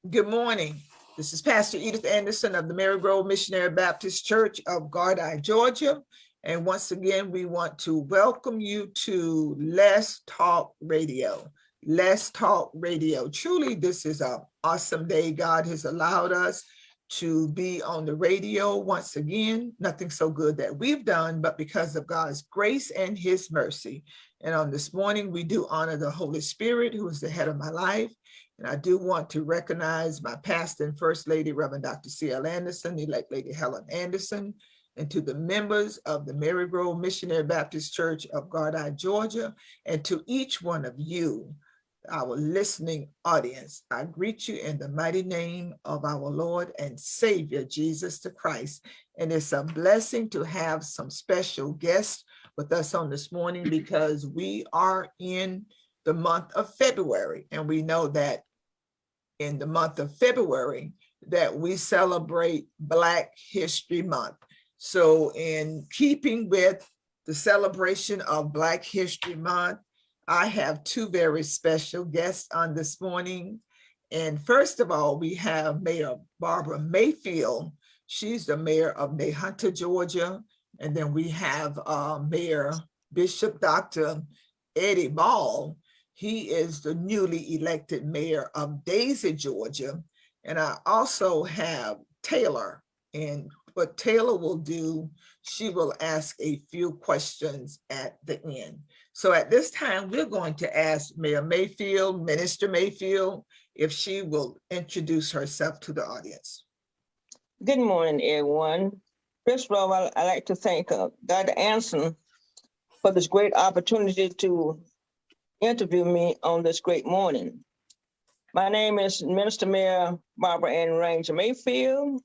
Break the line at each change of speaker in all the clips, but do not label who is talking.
Good morning. This is Pastor Edith Anderson of the Marygrove Missionary Baptist Church of Gardi, Georgia. And once again, we want to welcome you to Let's Talk Radio. Let's Talk Radio. Truly, this is an awesome day. God has allowed us to be on the radio once again. Nothing so good that we've done, but because of God's grace and his mercy. And on this morning, we do honor the Holy Spirit, who is the head of my life. And I do want to recognize my pastor and first lady, Reverend Dr. C.L. Anderson, elect Lady Helen Anderson, and to the members of the Marygrove Missionary Baptist Church of Gardi, Georgia, and to each one of you, our listening audience. I greet you in the mighty name of our Lord and Savior, Jesus the Christ. And it's a blessing to have some special guests with us on this morning because we are in the month of February, and we know that in the month of February that we celebrate Black History Month. So in keeping with the celebration of Black History Month, I have two very special guests on this morning. And first of all, we have Mayor Barbara Maefield. She's the mayor of Nahunta, Georgia. And then we have Mayor Bishop Dr. Eddie Ball. He is the newly elected mayor of Daisy, Georgia. And I also have Taylor. And what Taylor will do, she will ask a few questions at the end. So at this time, we're going to ask Mayor Maefield, Minister Maefield, if she will introduce herself to the audience.
Good morning, everyone. First of all, I'd like to thank Dr. Anderson for this great opportunity to interview me on this great morning. My name is Minister Mayor Barbara Ann Ranger Maefield.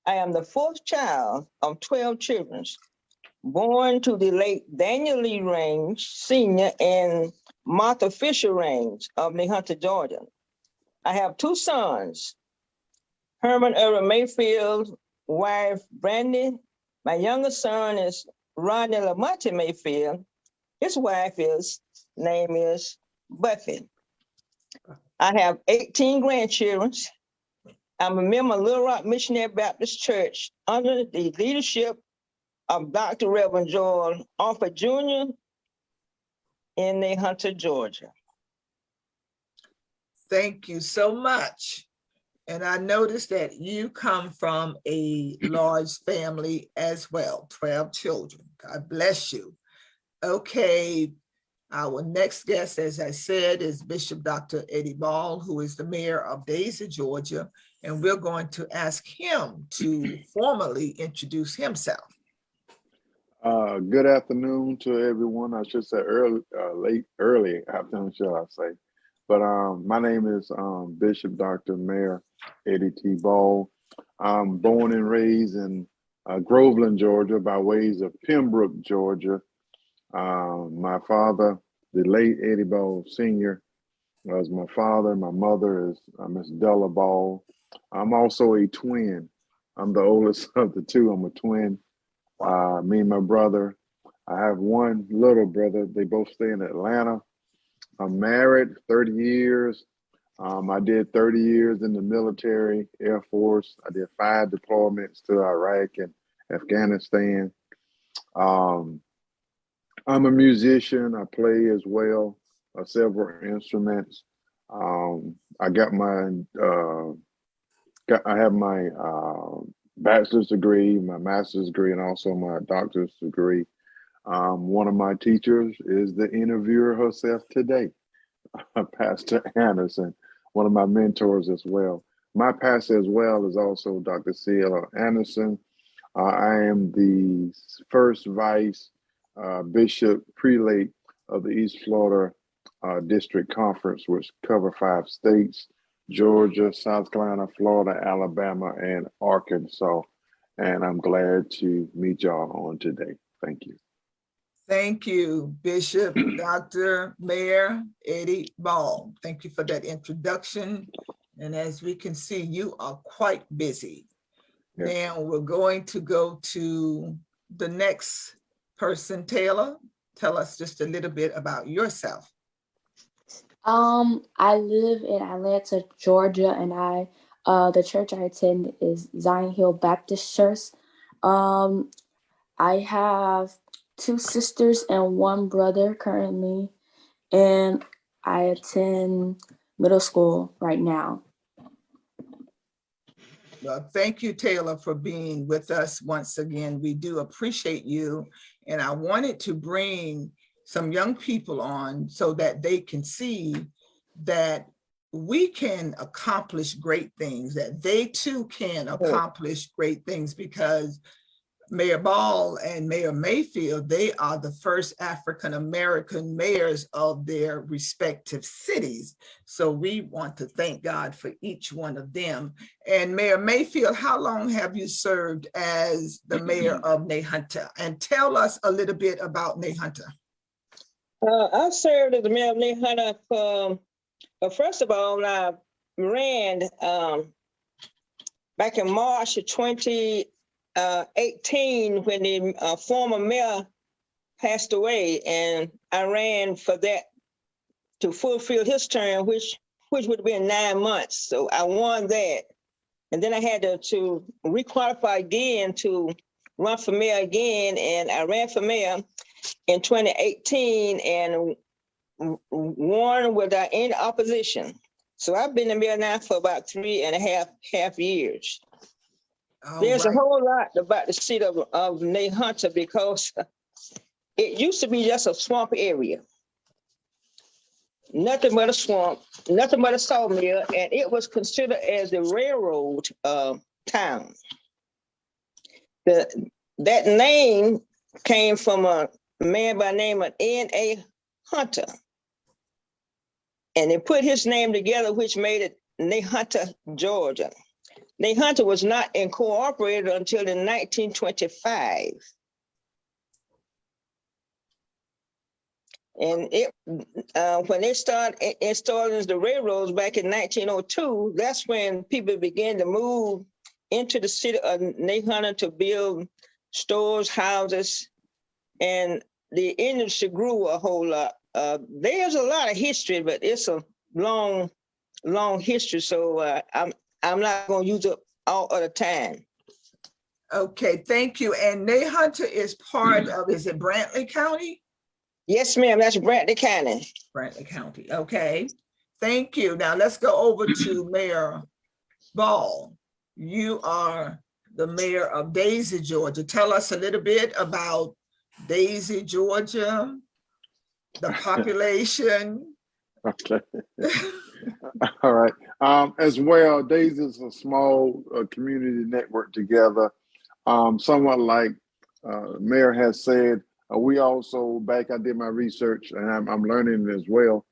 I am the fourth child of 12 children, born to the late Daniel Lee Range Sr. and Martha Fisher Range of Nahunta, Georgia. I have two sons, Herman Irvin Maefield, wife Brandy. My youngest son is Rodney Lamonte Maefield. His name is Buffy. I have 18 grandchildren. I'm a member of Little Rock Missionary Baptist Church under the leadership of Dr. Reverend Joel Offer Jr. in Nahunta, Georgia.
Thank you so much. And I noticed that you come from a large family as well, 12 children. God bless you. Okay, our next guest, as I said, is Bishop Dr. Eddie Ball, who is the mayor of Daisy, Georgia, and we're going to ask him to formally introduce himself.
Good afternoon to everyone. I should say early afternoon, shall I say. But my name is Bishop Dr. Mayor Eddie T. Ball. I'm born and raised in Groveland, Georgia, by ways of Pembroke, Georgia. My father, the late Eddie Ball Sr., was my father. My mother is Miss Della Ball. I'm also a twin. I'm the oldest of the two. I'm a twin. Me and my brother. I have one little brother. They both stay in Atlanta. I'm married 30 years. I did 30 years in the military, Air Force. I did 5 deployments to Iraq and Afghanistan. I'm a musician. I play as well, several instruments. I have my bachelor's degree, my master's degree, and also my doctor's degree. One of my teachers is the interviewer herself today, Pastor Anderson, one of my mentors as well. My pastor as well is also Dr. C.L. Anderson. I am the first vice bishop prelate of the East Florida District Conference, which cover 5 states: Georgia, South Carolina, Florida, Alabama, and Arkansas. And I'm glad to meet y'all on today. Thank you.
Thank you, Bishop Dr. Mayor Eddie Ball. Thank you for that introduction. And as we can see, you are quite busy. Yes. Now we're going to go to the next person. Taylor, tell us just a little bit about yourself.
I live in Atlanta, Georgia, and the church I attend is Zion Hill Baptist Church. Um, I have two sisters and one brother currently, and I attend middle school right now.
Well, thank you, Taylor, for being with us once again. We do appreciate you. And I wanted to bring some young people on so that they can see that we can accomplish great things, that they too can accomplish great things, because Mayor Ball and Mayor Maefield, they are the first African-American mayors of their respective cities. So we want to thank God for each one of them. And Mayor Maefield, how long have you served as the mayor of Nahunta? And tell us a little bit about Nahunta.
I've served as the mayor of Nahunta for, first of all, I ran back in March of 2018 when the former mayor passed away, and I ran for that to fulfill his term, which would have been 9 months. So I won that. And then I had to requalify again to run for mayor again, and I ran for mayor in 2018 and won without any opposition. So I've been the mayor now for about 3.5 years. There's a whole lot about the city of Nahunta because it used to be just a swamp area. Nothing but a swamp, nothing but a sawmill, and it was considered as the railroad town. That name came from a man by the name of N.A. Hunter. And they put his name together, which made it Nahunta, Georgia. Nahunta was not incorporated until in 1925. And when they started installing the railroads back in 1902, that's when people began to move into the city of Nahunta to build stores, houses, and the industry grew a whole lot. There's a lot of history, but it's a long history, so I'm not going to use up all of the time.
Okay, thank you. And Nahunta is part of, is it Brantley County?
Yes, ma'am, that's Brantley County.
Brantley County, okay. Thank you. Now let's go over to Mayor Ball. You are the mayor of Daisy, Georgia. Tell us a little bit about Daisy, Georgia, the population.
Okay. All right. As well, Daisy is a small community network together. Somewhat like Mayor has said, we also, back I did my research and I'm learning as well.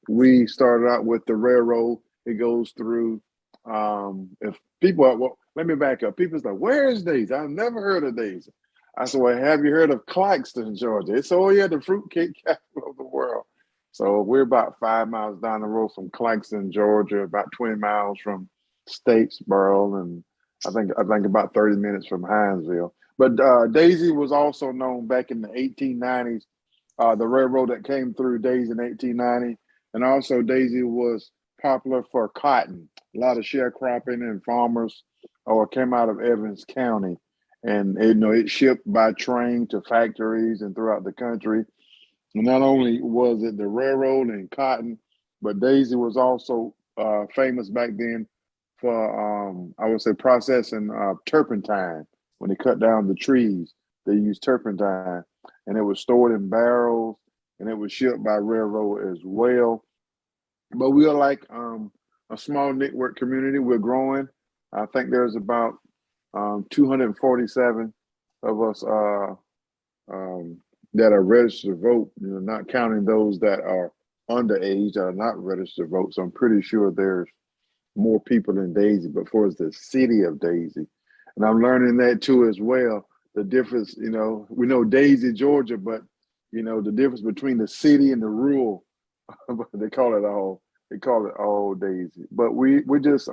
We started out with the railroad. It goes through, if people, well, let me back up. People's like, where is Daisy? I've never heard of Daisy. I said, well, have you heard of Clarkston, Georgia? It's, oh yeah, the fruitcake capital of the world. So we're about 5 miles down the road from Clarkston, Georgia, about 20 miles from Statesboro, and I think about 30 minutes from Hinesville. But Daisy was also known back in the 1890s, the railroad that came through Daisy in 1890. And also Daisy was popular for cotton. A lot of sharecropping and farmers came out of Evans County. And it shipped by train to factories and throughout the country. And not only was it the railroad and cotton, but Daisy was also famous back then for, I would say, processing turpentine. When they cut down the trees, they used turpentine, and it was stored in barrels, and it was shipped by railroad as well. But we are like a small network community. We're growing. I think there's about 247 of us that are registered to vote, not counting those that are underage that are not registered to vote. So I'm pretty sure there's more people than Daisy, but for the city of Daisy. And I'm learning that too as well. The difference, we know Daisy, Georgia, but the difference between the city and the rural, they call it all Daisy. But we're just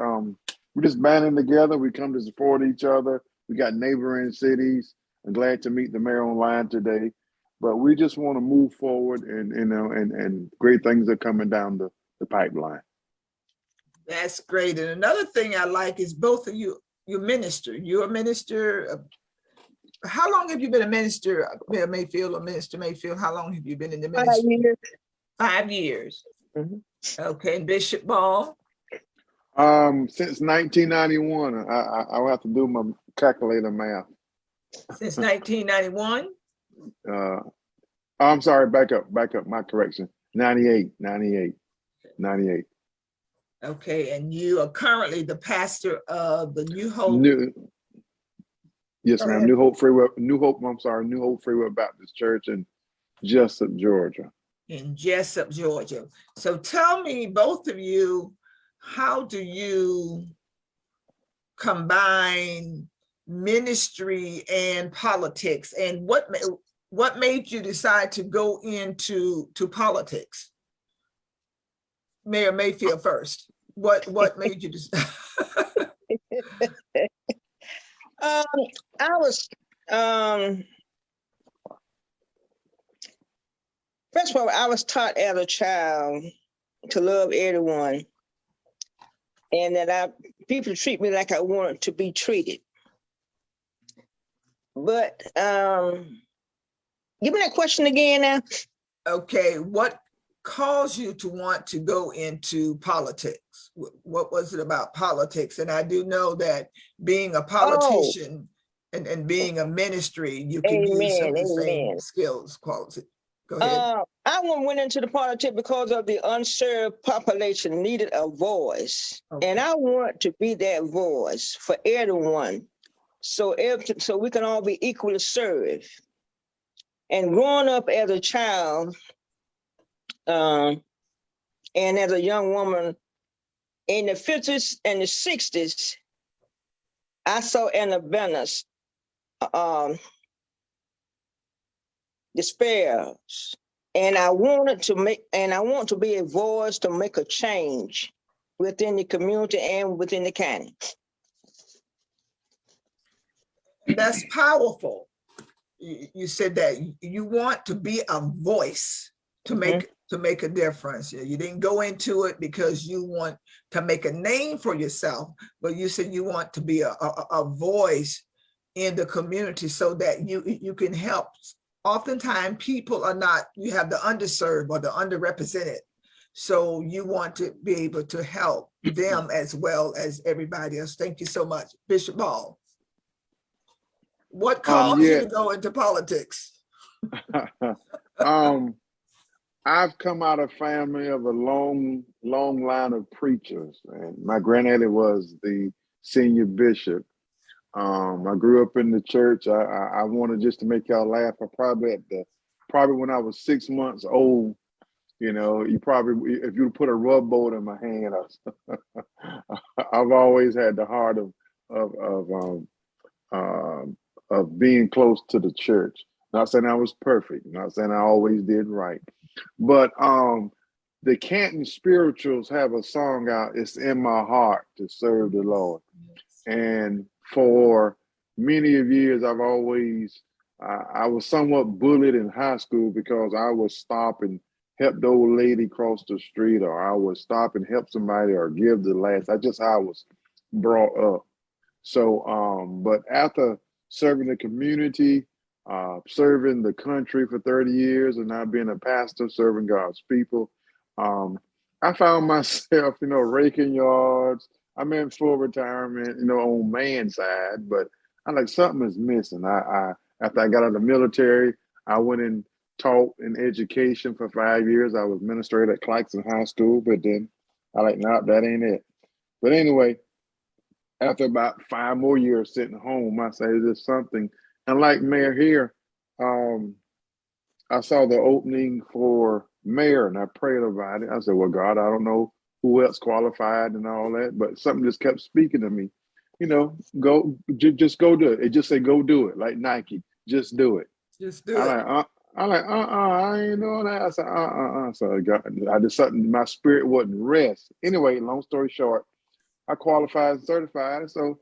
banding together. We come to support each other. We got neighboring cities. I'm glad to meet the mayor online today. but we just want to move forward, and and great things are coming down the pipeline.
That's great. And another thing I like is both of you minister. You're a minister. How long have you been a minister, Mayor Maefield or Minister Maefield? How long have you been in the
5
ministry?
years.
5 years.
Mhm.
Okay, and Bishop Ball?
Since 1991, I'll have to do my calculator math.
Since 1991?
I'm sorry, back up, my correction. 98.
Okay, and you are currently the pastor of the New Hope.
Yes,
Go
ma'am.
ahead.
New Hope Freeway Baptist Church in Jessup, Georgia.
In Jessup, Georgia. So tell me, both of you, how do you combine ministry and politics, and what made you decide to go into politics? Mayor Maefield first. What made you decide?
I was first of all, I was taught as a child to love everyone, and that people treat me like I wanted to be treated. But give me that question again now.
Okay, what caused you to want to go into politics? What was it about politics? And I do know that being a politician and being a ministry, you can use some of the same skills, qualities. Go ahead.
I went into the politics because of the unserved population needed a voice.
Okay.
And I want to be that voice for everyone. So we can all be equally served. And growing up as a child and as a young woman in the 50s and the 60s, I saw in the banners despairs. And I want to be a voice to make a change within the community and within the county.
That's powerful. You said that you want to be a voice to make a difference. You didn't go into it because you want to make a name for yourself, but you said you want to be a voice in the community so that you can help. Oftentimes people are not, you have the underserved or the underrepresented. So you want to be able to help them as well as everybody else. Thank you so much. Bishop Ball. What caused you to go into politics?
I've come out of a family of a long line of preachers, and my granddaddy was the senior bishop. I grew up in the church. I wanted, just to make y'all laugh, probably when I was 6 months old, you know, if you put a rubber in my hand, I've always had the heart of being close to the church. Not saying I was perfect, not saying I always did right, but the Canton Spirituals have a song out, "It's in My Heart to Serve the Lord." And for many of years, I was somewhat bullied in high school because I would stop and help the old lady cross the street, or I would stop and help somebody or give the last. That's just how I was brought up. So, but after serving the community, serving the country for 30 years, and now being a pastor, serving God's people, I found myself, raking yards. I'm in full retirement, on man's side, but I like something is missing. After I got out of the military, I went and taught in education for 5 years. I was administrator at Clarkson High School, but then nah, that ain't it. But anyway, after about 5 more years sitting home, I say there's something. And like Mayor here, I saw the opening for mayor and I prayed about it. I said, well, God, I don't know who else qualified and all that, but something just kept speaking to me. Just go do it. It just say, go do it, like Nike. Just do it.
Just do it.
I ain't doing that. I said, So I just something, my spirit wouldn't rest. Anyway, long story short, I qualified and certified. So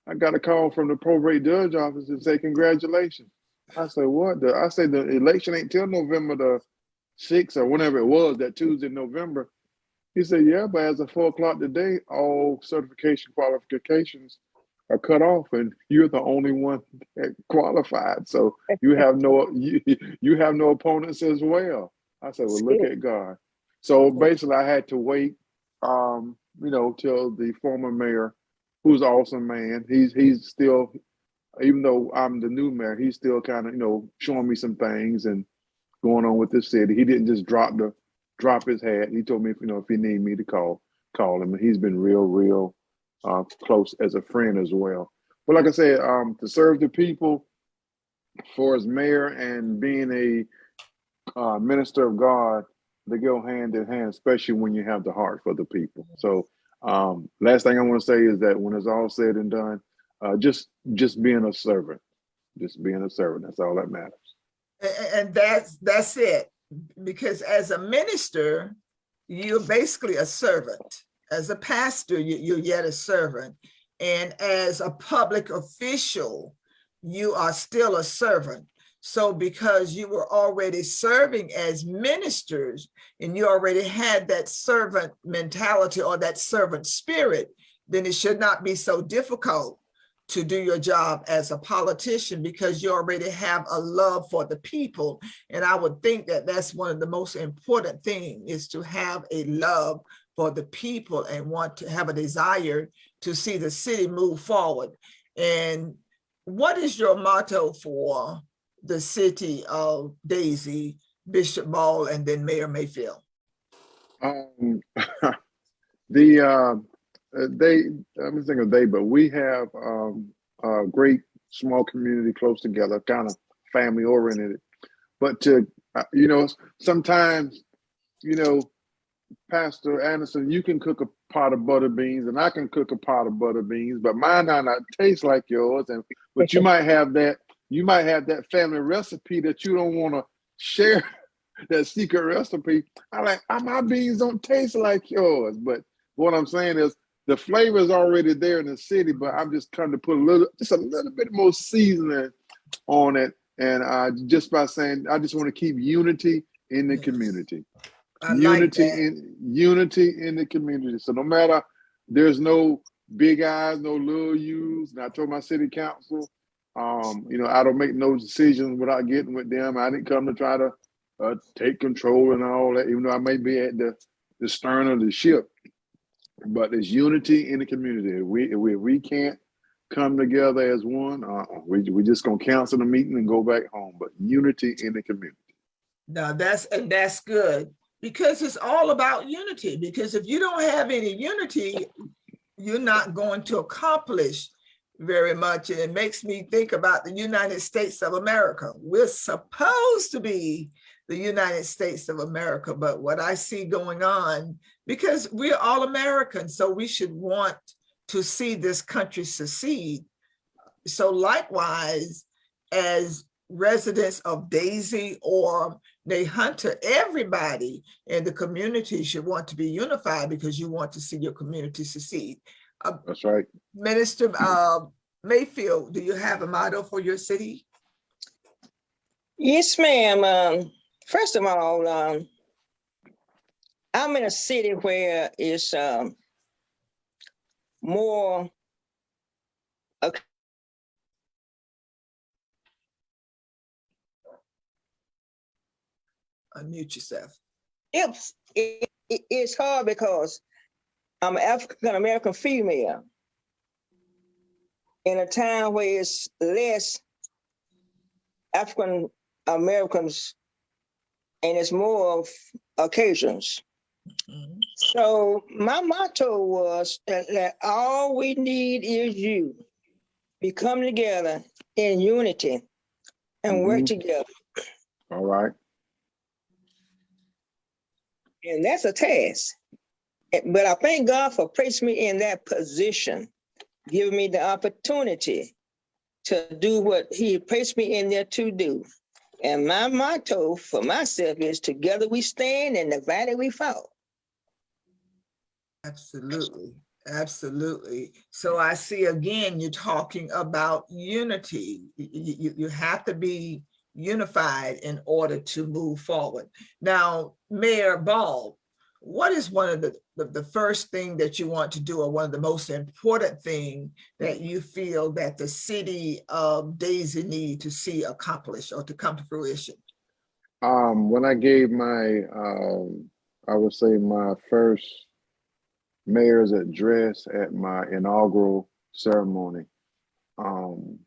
I got a call from the probate judge office and say, congratulations. I said, what? I said, the election ain't till November the 6th or whenever it was, that Tuesday in November. He said, yeah, but as of 4 o'clock today, all certification qualifications are cut off, and you're the only one that qualified. So you have you have no opponents as well. I said, well, look at God. So basically, I had to wait, till the former mayor, who's an awesome man. He's still, even though I'm the new mayor, he's still kind of showing me some things and going on with the city. He didn't just drop his hat. He told me if he need me to call him. And he's been real close as a friend as well. But like I said, to serve the people for as mayor and being a minister of God, they go hand in hand, especially when you have the heart for the people. So last thing I want to say is that when it's all said and done, just being a servant, that's all that matters.
And that's it. Because as a minister, you're basically a servant. As a pastor, you're yet a servant. And as a public official, you are still a servant. So because you were already serving as ministers and you already had that servant mentality or that servant spirit, then it should not be so difficult to do your job as a politician, because you already have a love for the people. And I would think that that's one of the most important things, is to have a love for the people and want to have a desire to see the city move forward. And what is your motto for the city of Daisy, Bishop Ball, and then Mayor Maefield?
But we have a great small community close together, kind of family oriented. But sometimes, Pastor Anderson, you can cook a pot of butter beans and I can cook a pot of butter beans, but mine might not taste like yours. But you might have that family recipe that you don't want to share, that secret recipe. My beans don't taste like yours. But what I'm saying is the flavor is already there in the city, but I'm just trying to put a little bit more seasoning on it. And just by saying, I just want to keep unity in the community. Unity in the community. So no matter, there's no big eyes, no little U's. And I told my city council, I don't make no decisions without getting with them. I didn't come to try to take control and all that, even though I may be at the stern of the ship. But there's unity in the community. We can't come together as one. We just gonna cancel the meeting and go back home. But unity in the community.
Now that's good, because it's all about unity. Because if you don't have any unity, you're not going to accomplish very much. And it makes me think about the United States of America. We're supposed to be the United States of America, but what I see going on, because we're all Americans, so we should want to see this country succeed. So likewise, as residents of Daisy or Nahunta, everybody in the community should want to be unified, because you want to see your community succeed.
That's right.
Minister Maefield, do you have a motto for your city?
Yes, ma'am. First of all, I'm in a city where it's more
Unmute yourself.
It's hard because I'm an African American female in a town where it's less African Americans and it's more of occasions.
Mm-hmm.
So my motto was that all we need is you. We come together in unity and work together.
All right.
And that's a task. But I thank God for placing me in that position, giving me the opportunity to do what He placed me in there to do. And my motto for myself is, together we stand and divided we fall.
Absolutely. Absolutely. So I see again, you're talking about unity. You have to be unified in order to move forward. Now, Mayor Ball, what is one of the first thing that you want to do, or one of the most important thing that you feel that the city of Daisy need to see accomplished or to come to fruition?
When I gave my, I would say my first mayor's address at my inaugural ceremony, um,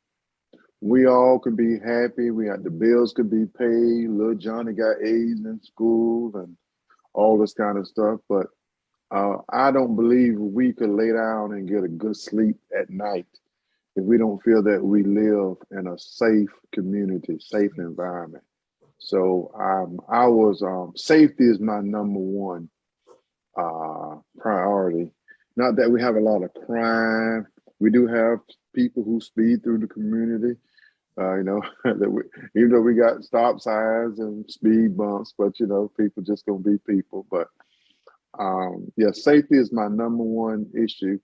we all could be happy. We had the bills could be paid. Little Johnny got A's in school and all this kind of stuff. But I don't believe we could lay down and get a good sleep at night if we don't feel that we live in a safe community, safe environment. So safety is my number one priority. Not that we have a lot of crime. We do have people who speed through the community. Even though we got stop signs and speed bumps, but people just gonna be people. But yeah, safety is my number one issue.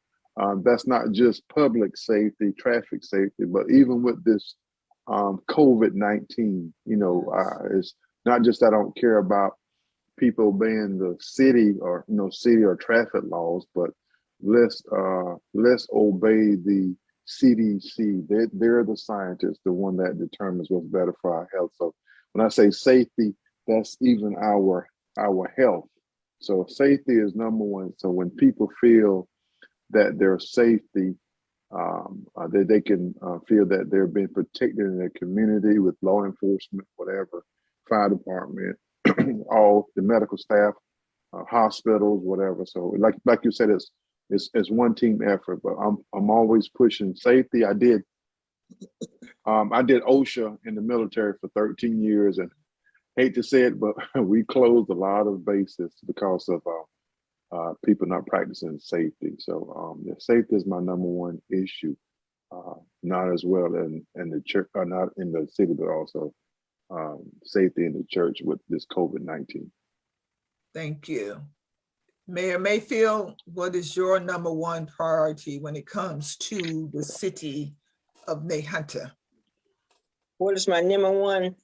That's not just public safety, traffic safety, but even with this COVID-19, it's not just I don't care about people obeying the city or city or traffic laws, but let's obey the CDC. They're the scientists, the one that determines what's better for our health. So when I say safety, that's even our health. So safety is number one. So when people feel that their safety, that they can feel that they're being protected in their community with law enforcement, whatever, fire department, all the medical staff, hospitals, whatever. So like you said, it's one team effort, but I'm always pushing safety. I did OSHA in the military for 13 years, and hate to say it, but we closed a lot of bases because of people not practicing safety. So safety is my number one issue, not as well in the church, not in the city, but also safety in the church with this COVID-19.
Thank you. Mayor Maefield, what is your number one priority when it comes to the city of Nahunta?
What is my number one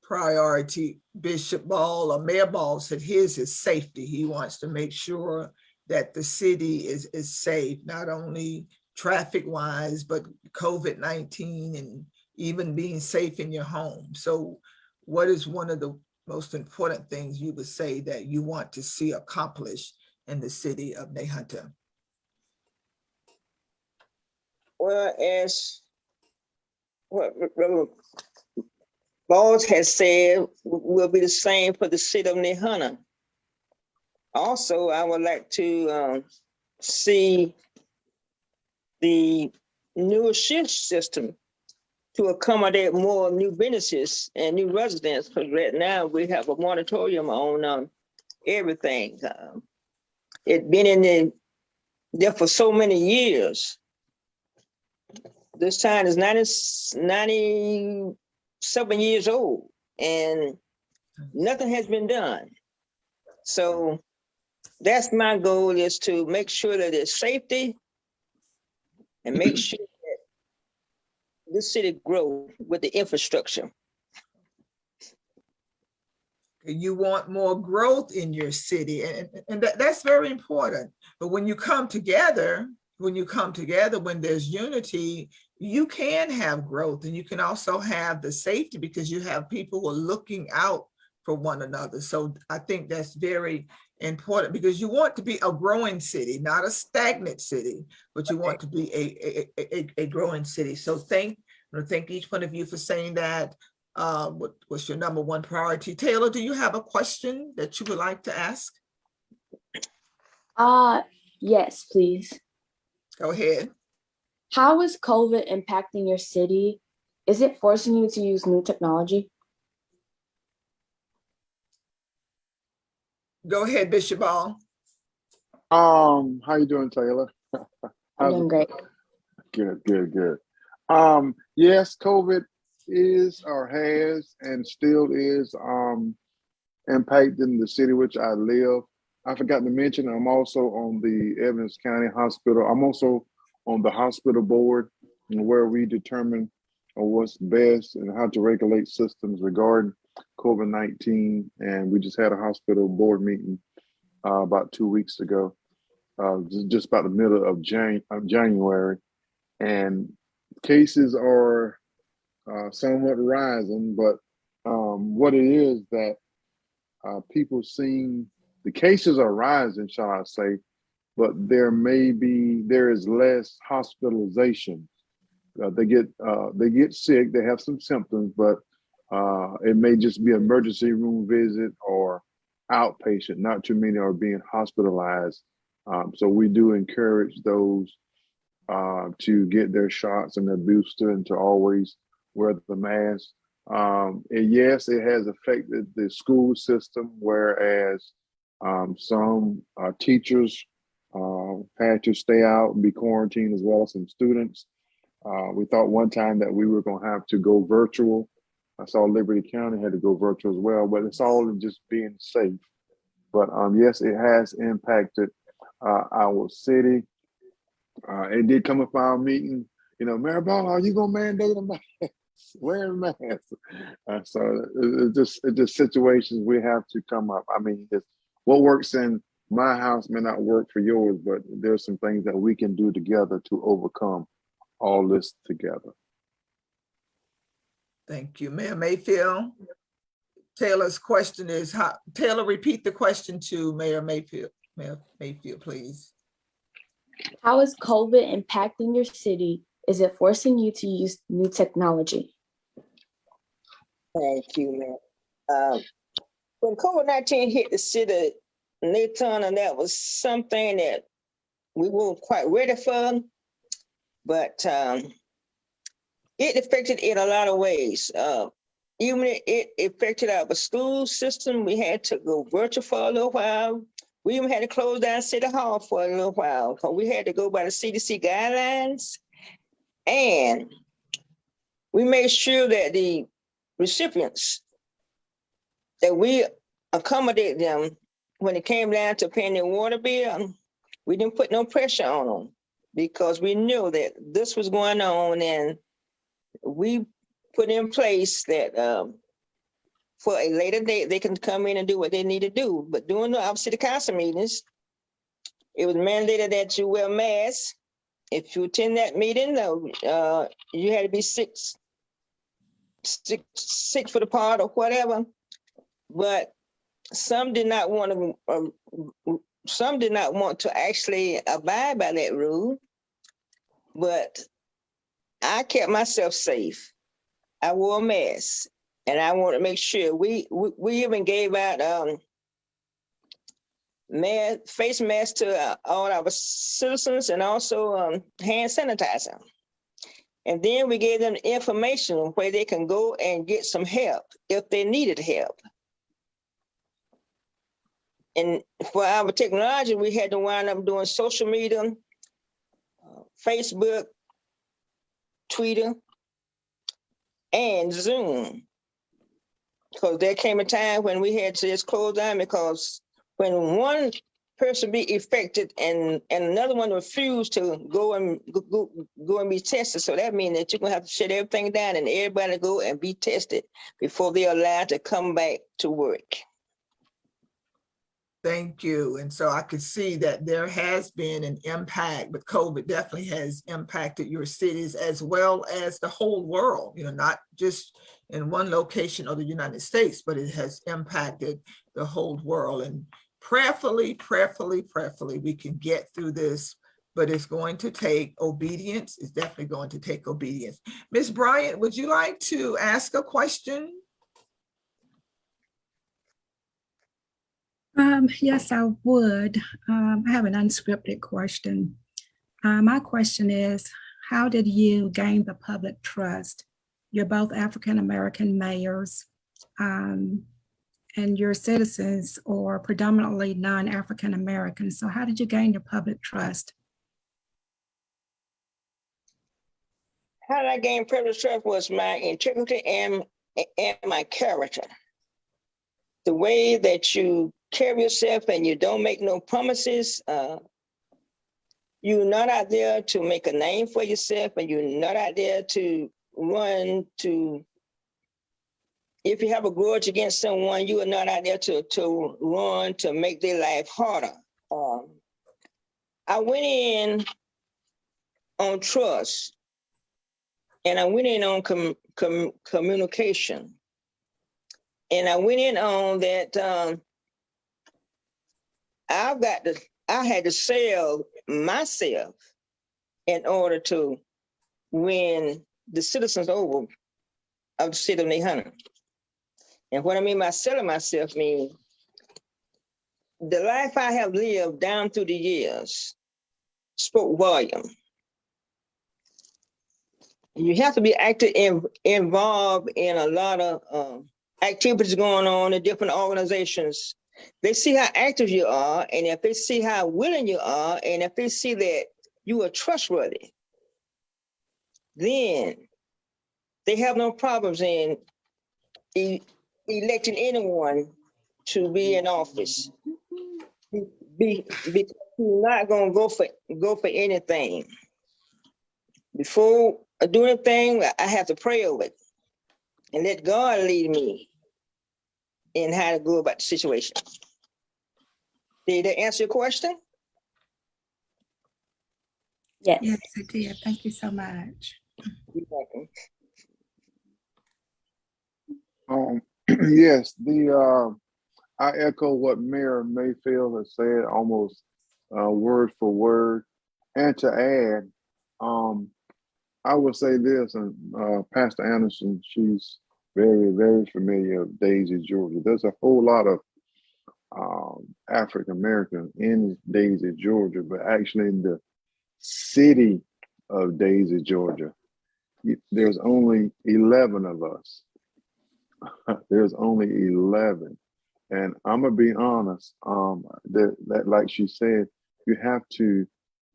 priority? Bishop Ball or Mayor Ball said his is safety. He wants to make sure that the city is safe, not only traffic wise, but COVID-19 and even being safe in your home. So what is one of the most important things you would say that you want to see accomplished in the city of Nahunta?
Well, as what Reverend Bowles has said, will be the same for the city of Nahunta. Also, I would like to see the new shift system to accommodate more new businesses and new residents, because right now we have a moratorium on everything. It's been in there for so many years. This time is 97 years old, and nothing has been done. So that's my goal, is to make sure that there's safety and make sure that this city grows with the infrastructure.
You want more growth in your city, and that's very important. But when you come together, when there's unity, you can have growth, and you can also have the safety because you have people who are looking out for one another. So I think that's very important, because you want to be a growing city, not a stagnant city, but you want to be a growing city. So thank each one of you for saying that. What's your number one priority? Taylor, do you have a question that you would like to ask?
Yes, please.
Go ahead.
How is COVID impacting your city? Is it forcing you to use new technology?
Go ahead, Bishop Ball.
How you doing, Taylor?
I'm doing great.
Good. Yes, COVID is or has and still is impacting the city which I live. I forgot to mention, I'm also on the Evans County Hospital. I'm also on the hospital board where we determine what's best and how to regulate systems regarding COVID-19. And we just had a hospital board meeting about 2 weeks ago, just about the middle of January. And cases are somewhat rising, but what it is that people seem, the cases are rising, shall I say, but there is less hospitalization. They get sick, they have some symptoms, but it may just be emergency room visit or outpatient. Not too many are being hospitalized. So we do encourage those to get their shots and their booster and to always wear the mask. And yes, it has affected the school system, whereas some teachers had to stay out and be quarantined, as well as some students. We thought one time that we were going to have to go virtual. I saw Liberty County had to go virtual as well, but it's all in just being safe. But yes, it has impacted our city. It did come up our meeting, Maribel, are you going to mandate a mask? Wear a mask. So it's just situations we have to come up. I mean, what works in my house may not work for yours, but there's some things that we can do together to overcome all this together.
Thank you, Mayor Maefield. Taylor's question is, Taylor, repeat the question to Mayor Maefield. Mayor Maefield, please.
How is COVID impacting your city? Is it forcing you to use new technology?
Thank you, man. When COVID-19 hit the city, Nathan, and that was something that we weren't quite ready for, but it affected in a lot of ways. Even it affected our school system. We had to go virtual for a little while. We even had to close down City Hall for a little while because we had to go by the CDC guidelines. And we made sure that the recipients, that we accommodate them when it came down to paying their water bill. We didn't put no pressure on them because we knew that this was going on, and we put in place that for a later date, they can come in and do what they need to do. But during our city council meetings, it was mandated that you wear masks. If you attend that meeting, you had to be 6 foot apart or whatever. But some did not want to actually abide by that rule. But I kept myself safe. I wore a mask, and I want to make sure we even gave out face masks to all our citizens, and also hand sanitizer. And then we gave them information where they can go and get some help if they needed help. And for our technology, we had to wind up doing social media, Facebook, Twitter, and Zoom. Because there came a time when we had to just close down, because when one person be affected and another one refused to go and be tested, so that means that you're gonna have to shut everything down and everybody go and be tested before they're allowed to come back to work.
Thank you. And so I could see that there has been an impact, but COVID definitely has impacted your cities as well as the whole world, not just in one location of the United States, but it has impacted the whole world. And prayerfully, we can get through this, but it's going to take obedience. It's definitely going to take obedience. Ms. Bryant, would you like to ask a question?
Yes, I would. I have an unscripted question. My question is, how did you gain the public trust? You're both African-American mayors, and your citizens are predominantly non-African-American. So how did you gain the public trust?
How did I gain public trust was my integrity and my character. The way that you carry yourself and you don't make no promises, you're not out there to make a name for yourself, and you're not out there to run to, if you have a grudge against someone, you are not out there to run to make their life harder. I went in on trust, and I went in on communication, and I went in on that. I had to sell myself in order to win the citizens over of the city of Nahunta. And what I mean by selling myself means the life I have lived down through the years spoke volume. You have to be involved in a lot of activities going on in different organizations. They see how active you are, and if they see how willing you are, and if they see that you are trustworthy, then they have no problems in electing anyone to be in office. Because you're not gonna go for anything. Before I do anything, I have to pray over it and let God lead me in how to go about the situation. Did that answer your question?
Yes.
Yes, it did. Thank you so much.
You're welcome.
Yes, I echo what Mayor Mayfield has said almost word for word. And to add, I would say this, and Pastor Anderson, she's very, very familiar with Daisy, Georgia. There's a whole lot of African American in Daisy, Georgia, but actually in the city of Daisy, Georgia, there's only 11 of us. There's only 11. And I'm gonna be honest, that like she said, you have to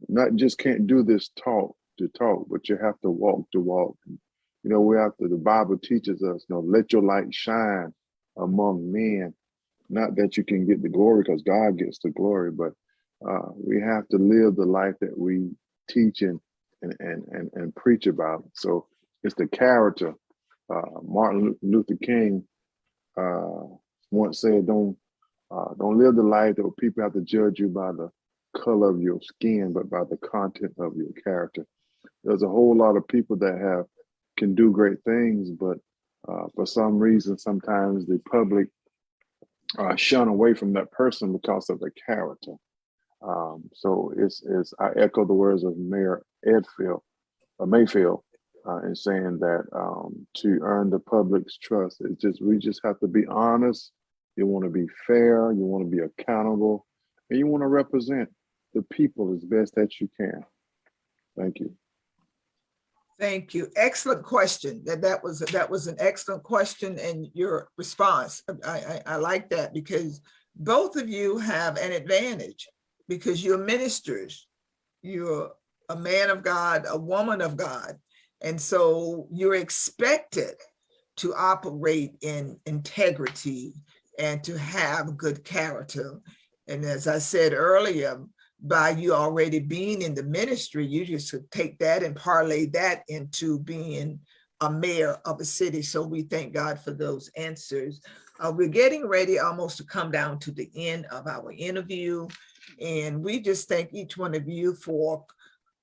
not just can't do this talk to talk, but you have to walk to walk. You know, we have to, the Bible teaches us, you know, let your light shine among men. Not that you can get the glory, because God gets the glory, but we have to live the life that we teach and preach about. So it's the character. Martin Luther King once said, don't live the life that people have to judge you by the color of your skin, but by the content of your character. There's a whole lot of people that can do great things, but for some reason, sometimes the public shun away from that person because of the character. So I echo the words of Mayor Mayfield in saying that to earn the public's trust, we just have to be honest. You want to be fair, you want to be accountable, and you want to represent the people as best that you can. Thank you.
Thank you. Excellent question. That was an excellent question, and your response. I like that, because both of you have an advantage because you're ministers. You're a man of God, a woman of God. And so you're expected to operate in integrity and to have good character. And as I said earlier, by you already being in the ministry, you just take that and parlay that into being a mayor of a city. So we thank God for those answers. We're getting ready almost to come down to the end of our interview. And we just thank each one of you for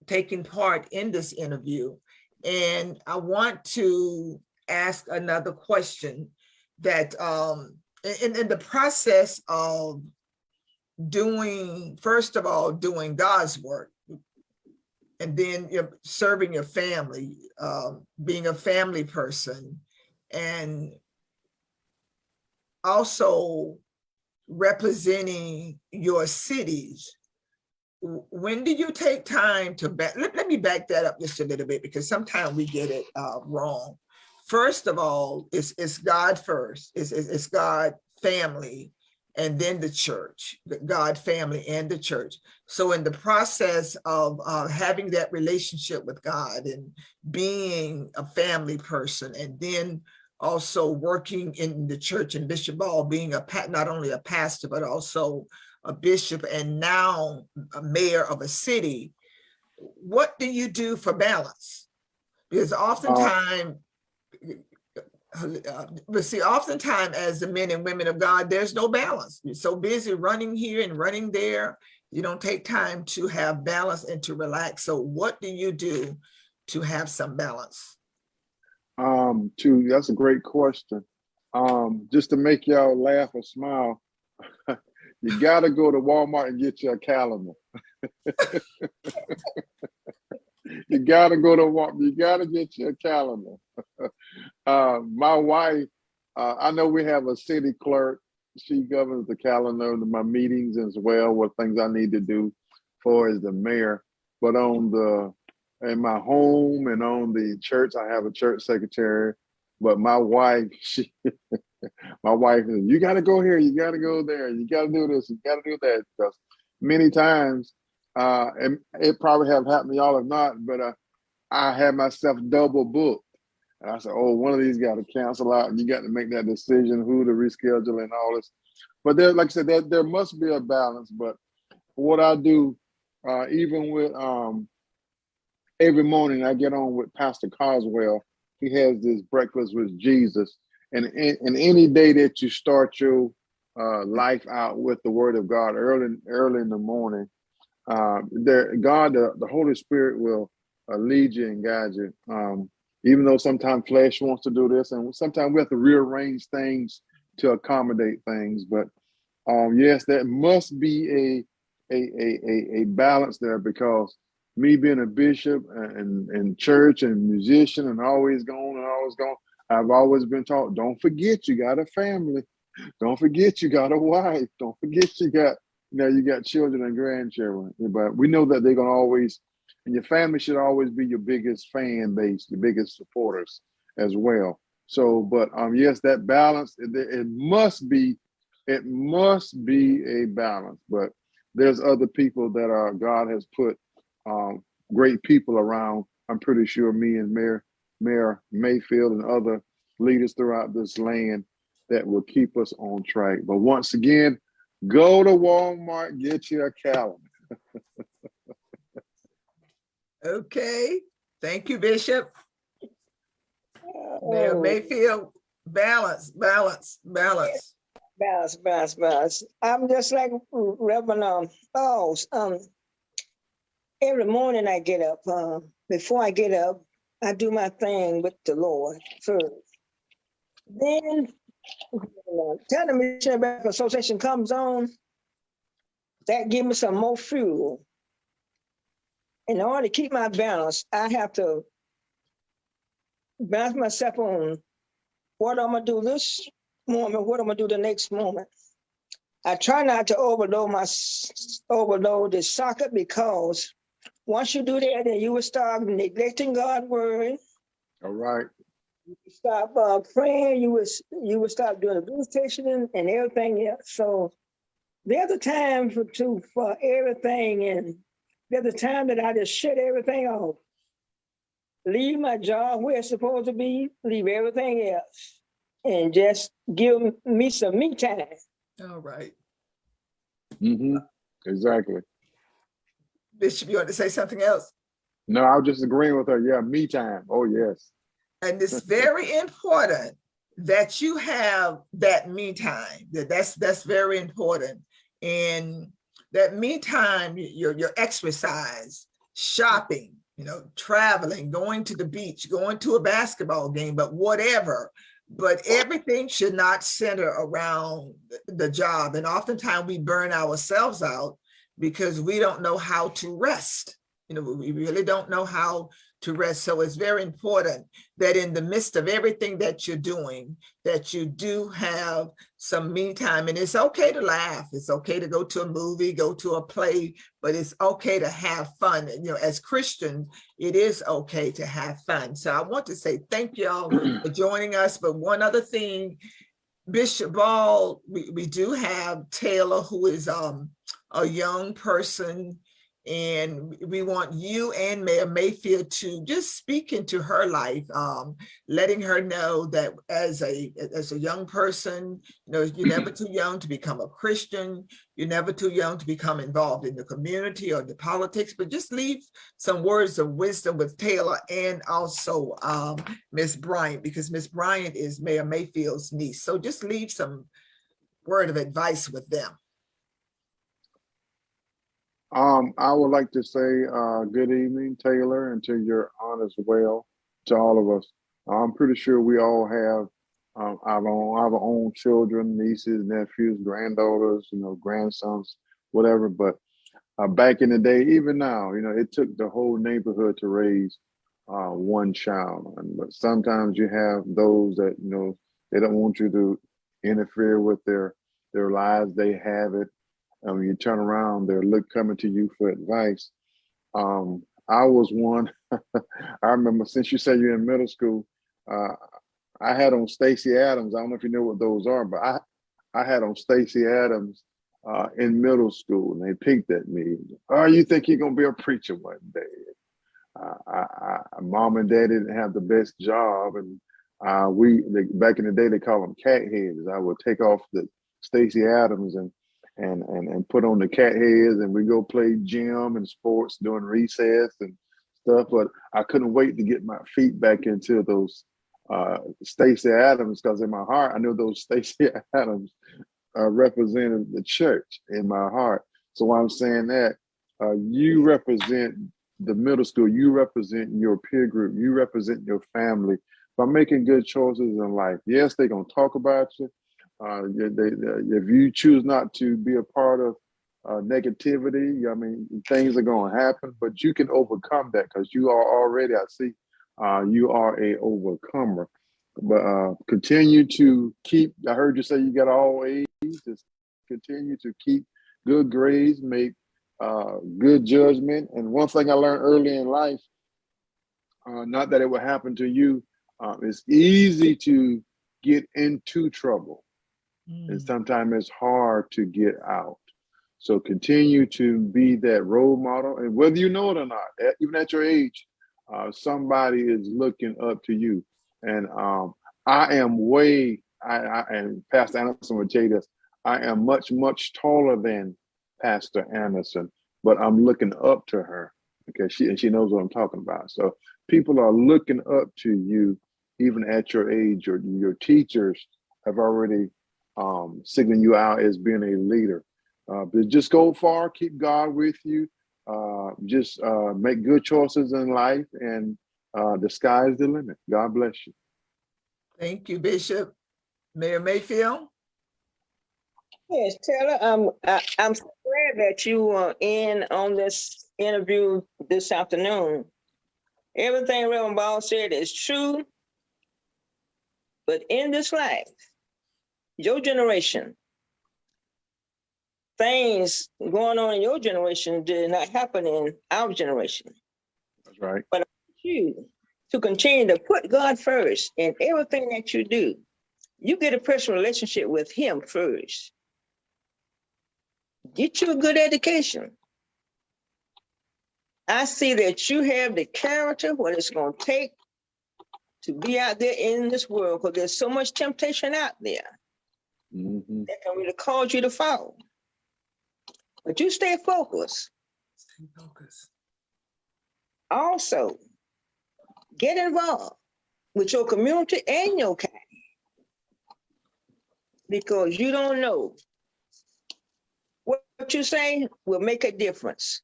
taking part in this interview. And I want to ask another question that in the process of first of all, doing God's work, and then serving your family, being a family person, and also representing your cities. When do you take time to let me back that up just a little bit, because sometimes we get it wrong. First of all, it's God first. It's God, family, and then the church, God, family, and the church. So in the process of having that relationship with God and being a family person, and then also working in the church, and Bishop Ball being not only a pastor, but also a bishop and now a mayor of a city. What do you do for balance? Because oftentimes, oftentimes as the men and women of God, there's no balance. You're so busy running here and running there, you don't take time to have balance and to relax. So what do you do to have some balance?
That's a great question. Just to make y'all laugh or smile, you gotta go to Walmart and get you a calendar. You gotta go to Walmart, you gotta get you a calendar. My wife, I know we have a city clerk. She governs the calendar of my meetings as well, what things I need to do for as the mayor. But in my home and on the church, I have a church secretary. But my wife, my wife is, you got to go here, you got to go there, you got to do this, you got to do that. Because many times, and it probably have happened to y'all if not, but I had myself double booked. And I said, oh, one of these got to cancel out, and you got to make that decision, who to reschedule and all this. But there, like I said, there must be a balance. But what I do, even with every morning I get on with Pastor Coswell. He has this breakfast with Jesus. And any day that you start your life out with the word of God early in the morning, the Holy Spirit will lead you and guide you. Even though sometimes flesh wants to do this, and sometimes we have to rearrange things to accommodate things. But yes, there must be a balance there, because me being a bishop and church and musician and always gone, I've always been taught, don't forget you got a family. Don't forget you got a wife. Don't forget you got children and grandchildren. But we know that they're going to always, and your family should always be your biggest fan base, your biggest supporters as well. So, but yes, that balance, it must be a balance. But there's other people that God has put great people around. I'm pretty sure me and Mayor Maefield and other leaders throughout this land that will keep us on track. But once again, go to Walmart, get you a calendar.
Okay, thank you, Bishop. Mayor Maefield, balance.
Balance. I'm just like Reverend Falls. Every morning I get up. Before I get up, I do my thing with the Lord first. Then, time the Missionary Baptist Association comes on, that gives me some more fuel. In order to keep my balance, I have to balance myself on what I'm gonna do this moment, what I'm gonna do the next moment. I try not to overload the socket, because once you do that, then you will start neglecting God's word.
All right.
You stop praying. You will stop doing the visitation and everything else. So there's a time for everything, and there's a time that I just shut everything off. Leave my job where it's supposed to be. Leave everything else, and just give me some me time.
All right.
Mm-hmm. Exactly.
Bishop, you want to say something else?
No, I was just agreeing with her. Yeah, me time. Oh, yes.
And it's very important that you have that me time. That's very important. And that me time, your exercise, shopping, traveling, going to the beach, going to a basketball game, but whatever. But everything should not center around the job. And oftentimes we burn ourselves out because we don't know how to rest. We really don't know how to rest. So it's very important that in the midst of everything that you're doing, that you do have some me time. And it's okay to laugh. It's okay to go to a movie, go to a play, but it's okay to have fun. As Christians, it is okay to have fun. So I want to say thank y'all for joining us. But one other thing, Bishop Ball, we do have Taylor, who is a young person And we want you and Mayor Maefield to just speak into her life, letting her know that as a young person, you're never too young to become a Christian. You're never too young to become involved in the community or the politics, but just leave some words of wisdom with Taylor and also Miss Bryant, because Miss Bryant is Mayor Mayfield's niece. So just leave some word of advice with them.
I would like to say good evening, Taylor, and to your aunt as well, to all of us. I'm pretty sure we all have our own children, nieces, nephews, granddaughters, grandsons, whatever. But back in the day, even now, it took the whole neighborhood to raise one child. But sometimes you have those that, they don't want you to interfere with their lives. They have it. You turn around, they're coming to you for advice. I was one. I remember, since you said you're in middle school, I had on Stacey Adams. I don't know if you know what those are, but I had on Stacey Adams in middle school, and they picked at me. Oh, you think you're gonna be a preacher one day? Mom and Dad didn't have the best job, and back in the day they called them cat heads. I would take off the Stacey Adams and put on the cat heads, and we go play gym and sports during recess and stuff. But I couldn't wait to get my feet back into those Stacey Adams, because in my heart I knew those Stacey Adams represented the church in my heart. So while I'm saying that, you represent the middle school, you represent your peer group, you represent your family by making good choices in life. Yes, they're gonna talk about you. If you choose not to be a part of negativity, things are going to happen, but you can overcome that, because you are already, I see, you are a overcomer. But continue to keep, I heard you say you got all A's, just continue to keep good grades, make good judgment. And one thing I learned early in life, not that it would happen to you, it's easy to get into trouble. And sometimes it's hard to get out. So continue to be that role model. And whether you know it or not, even at your age, somebody is looking up to you. And I am and Pastor Anderson would tell you this, I am much, much taller than Pastor Anderson, but I'm looking up to her. Okay, she knows what I'm talking about. So people are looking up to you, even at your age. Your teachers have already signaling you out as being a leader. But just go far, keep God with you, just make good choices in life, and the sky's the limit. God bless you.
Thank you, Bishop. Mayor Maefield?
Yes, Taylor, I'm so glad that you were in on this interview this afternoon. Everything Reverend Ball said is true, but in this life, your generation, things going on in your generation did not happen in our generation.
That's right.
But I want you to continue to put God first in everything that you do. You get a personal relationship with Him first. Get you a good education. I see that you have the character, what it's going to take to be out there in this world, because there's so much temptation out there that can really cause you to fall. But you stay focused.
Stay focused.
Also, get involved with your community and your kind, because you don't know what you say will make a difference,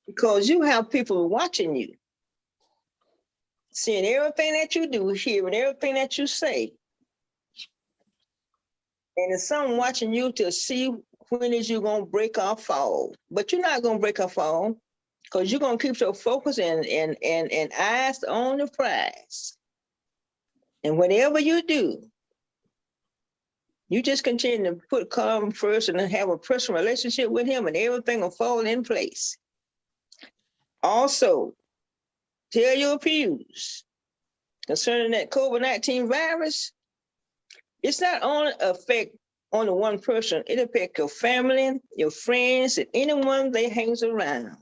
because you have people watching you, seeing everything that you do, hearing everything that you say. And there's someone watching you to see when is you going to break or fall. But you're not going to break or fall, because you're going to keep your focus and eyes on the prize. And whatever you do, you just continue to put God first and have a personal relationship with Him, and everything will fall in place. Also, tell your pews concerning that COVID-19 virus, it's not only affect only one person. It affects your family, your friends, and anyone that hangs around.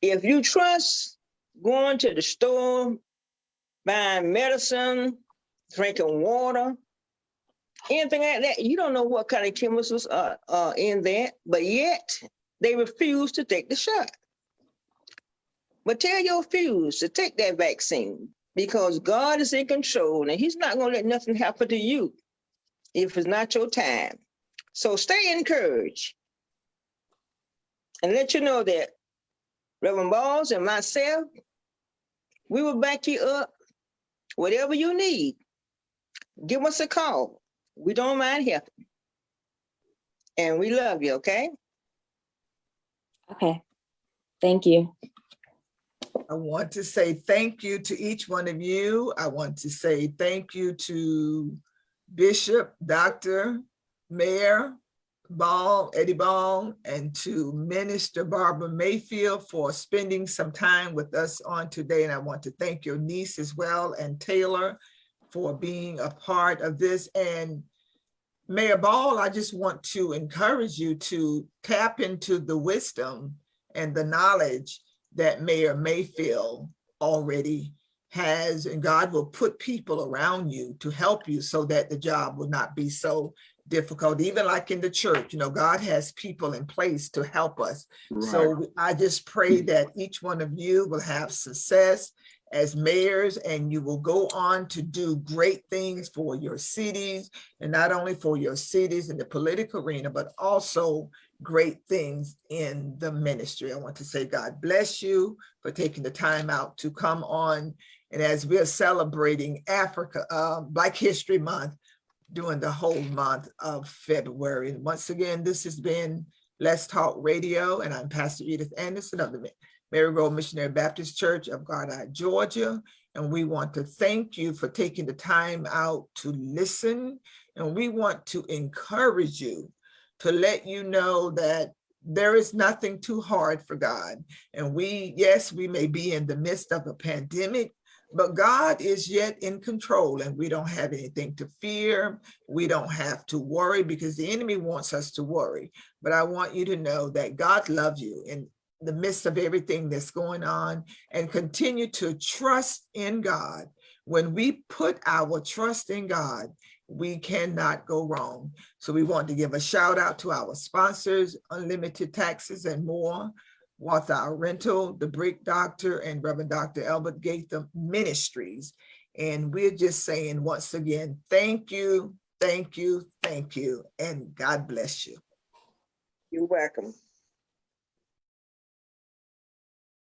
If you trust going to the store, buying medicine, drinking water, anything like that, you don't know what kind of chemicals are in that, but yet they refuse to take the shot. But tell your refuse to take that vaccine because God is in control and he's not going to let nothing happen to you if it's not your time. So stay encouraged and let you know that Reverend Balls and myself, we will back you up. Whatever you need, give us a call. We don't mind helping. And we love you, okay?
Okay. Thank you.
I want to say thank you to each one of you. I want to say thank you to Bishop, Dr. Mayor Ball, Eddie Ball, and to Minister Barbara Maefield for spending some time with us on today. And I want to thank your niece as well, and Taylor, for being a part of this. And Mayor Ball, I just want to encourage you to tap into the wisdom and the knowledge that Mayor Maefield already has, and God will put people around you to help you so that the job will not be so difficult. Even like in the church, you know, God has people in place to help us.
Right.
So I just pray that each one of you will have success as mayors, and you will go on to do great things for your cities, and not only for your cities in the political arena, but also great things in the ministry. I want to say God bless you for taking the time out to come on. And as we're celebrating Africa, Black History Month, during the whole month of February. And once again, this has been Let's Talk Radio, and I'm Pastor Edith Anderson of the Marygrove Missionary Baptist Church of Gardi, Georgia. And we want to thank you for taking the time out to listen. And we want to encourage you to let you know that there is nothing too hard for God. And yes, we may be in the midst of a pandemic, but God is yet in control, and we don't have anything to fear. We don't have to worry because the enemy wants us to worry. But I want you to know that God loves you in the midst of everything that's going on, and continue to trust in God. When we put our trust in God, we cannot go wrong. So we want to give a shout out to our sponsors, Unlimited Taxes and More, Walthour Rental, The Brick Doctor, and Reverend Dr. Albert Gaitham Ministries. And we're just saying once again, thank you, thank you, thank you, and God bless you.
You're welcome.